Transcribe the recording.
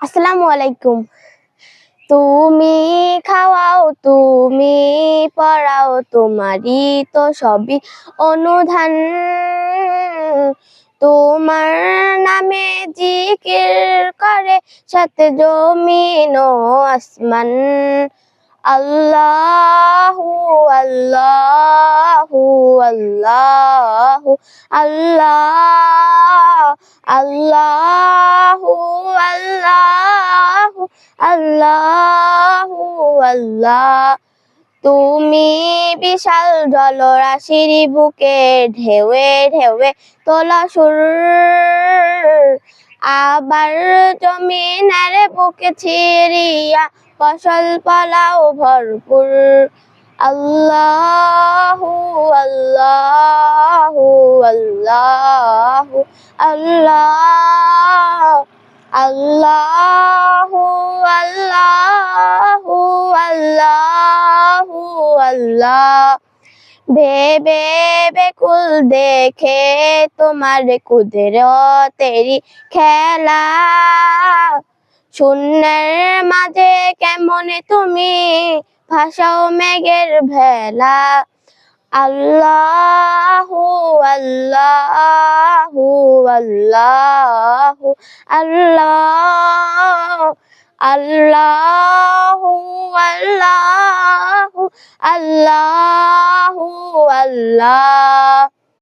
আসসালামু আলাইকুম। তুমি খাওয়াও, তুমি পড়াও, তোমারই তো সবই অনুধান। তোমার নামে জিকির করে সাথে জমিন ও আসমান। আল্লাহু আল্লাহু আল্লাহু আল্লাহ, আল্লাহু আল্লাহু আল্লাহু আল্লাহ। তুমি বিশাল জলরাশির বুকে ঢেউে ঢেউে তোলা সুর, আবার জমিনের বুকে ছিড়িয়া ফসল ফলাও ভরপুর। আল্লাহু আল্লাহু আল্লাহু আল্লাহ, আল্লাহু আল্লাহু আল্লাহু আল্লাহ। ভেবে বেকুল দেখে তোমার কুদরতেরি খেলা, শূন্যের মাঝে কেমন তুমি ভাসাও মেঘের ভেলা। আল্লাহু আল্লাহু আল্লাহু আল্লাহ, আল্লাহু আল্লাহু আল্লাহু আল্লাহ।